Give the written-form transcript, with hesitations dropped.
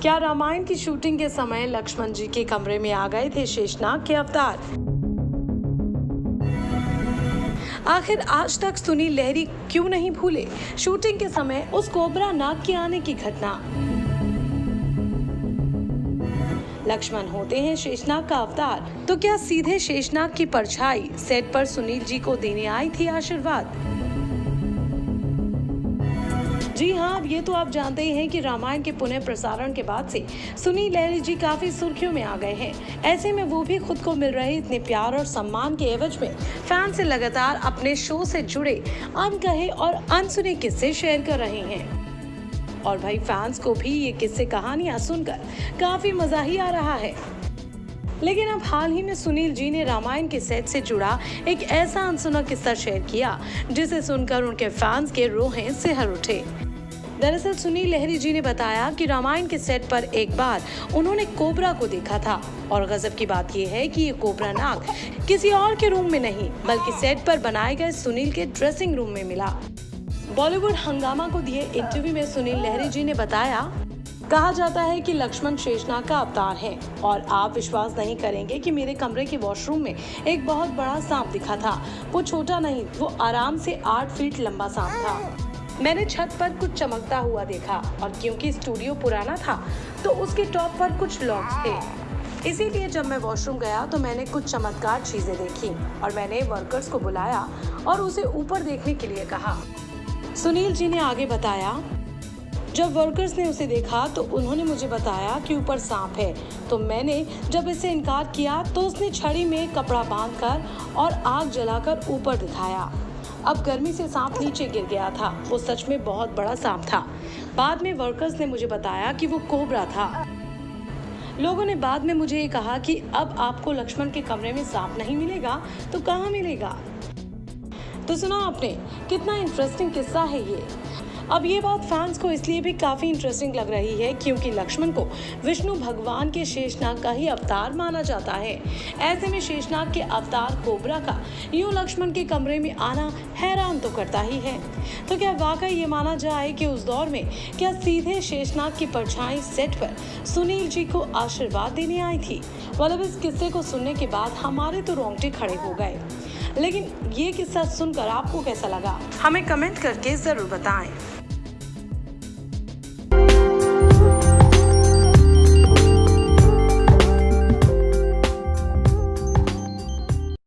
क्या रामायण की शूटिंग के समय लक्ष्मण जी के कमरे में आ गए थे शेषनाग के अवतार? आखिर आज तक सुनील लहरी क्यों नहीं भूले शूटिंग के समय उस कोबरा नाग के आने की घटना? लक्ष्मण होते हैं शेषनाग का अवतार, तो क्या सीधे शेषनाग की परछाई सेट पर सुनील जी को देने आई थी आशीर्वाद? जी हाँ, अब ये तो आप जानते ही हैं कि रामायण के पुनः प्रसारण के बाद से सुनील लहरी जी काफी सुर्खियों में आ गए हैं। ऐसे में वो भी खुद को मिल रहे इतने प्यार और सम्मान के एवज में फैन से लगातार अपने शो से जुड़े अनकहे और अनसुने किस्से शेयर कर रहे हैं। और भाई फैंस को भी ये किस्से कहानियां सुनकर काफी मजा ही आ रहा है। लेकिन अब हाल ही में सुनील जी ने रामायण के सेट से जुड़ा एक ऐसा अनसुना किस्सा शेयर किया जिसे सुनकर उनके फैंस के रोहे सिहर उठे। दरअसल सुनील लहरी जी ने बताया कि रामायण के सेट पर एक बार उन्होंने कोबरा को देखा था और गजब की बात यह है कि ये कोबरा नाग किसी और के रूम में नहीं बल्कि सेट पर बनाए गए सुनील के ड्रेसिंग रूम में मिला। बॉलीवुड हंगामा को दिए इंटरव्यू में सुनील लहरी जी ने बताया, कहा जाता है कि लक्ष्मण शेषनाग का अवतार है और आप विश्वास नहीं करेंगे कि मेरे कमरे के वॉशरूम में एक बहुत बड़ा सांप दिखा था। वो छोटा नहीं, वो आराम से 8 फीट लंबा सांप था। मैंने छत पर कुछ चमकता हुआ देखा और क्योंकि स्टूडियो पुराना था तो उसके टॉप पर कुछ लॉक्स थे, इसीलिए जब मैं वॉशरूम गया तो मैंने कुछ चमत्कार चीजें देखी और मैंने वर्कर्स को बुलाया और उसे ऊपर देखने के लिए कहा। सुनील जी ने आगे बताया, जब वर्कर्स ने उसे देखा तो उन्होंने मुझे बताया कि ऊपर सांप है, तो मैंने जब इससे इनकार किया तो उसने छड़ी में कपड़ा बांधकर और आग जलाकर ऊपर दिखाया। अब गर्मी से सांप नीचे गिर गया था। वो सच में बहुत बड़ा सांप था। बाद में वर्कर्स ने मुझे बताया कि वो कोबरा था। लोगों ने बाद में मुझे ये कहा कि अब आपको लक्ष्मण के कमरे में सांप नहीं मिलेगा तो कहाँ मिलेगा। तो सुना आपने, कितना इंटरेस्टिंग किस्सा है ये। अब ये बात फैंस को इसलिए भी काफी इंटरेस्टिंग लग रही है क्योंकि लक्ष्मण को विष्णु भगवान के शेषनाग का ही अवतार माना जाता है। ऐसे में शेषनाग के अवतार कोबरा का यूं लक्ष्मण के कमरे में आना हैरान तो करता ही है। तो क्या वाकई ये माना जाए कि उस दौर में क्या सीधे शेषनाग की परछाई सेट पर सुनील जी को आशीर्वाद देने आई थी? मतलब इस किस्से को सुनने के बाद हमारे तो रोंगटे खड़े हो गए। लेकिन ये किस्सा सुनकर आपको कैसा लगा, हमें कमेंट करके जरूर बताएं।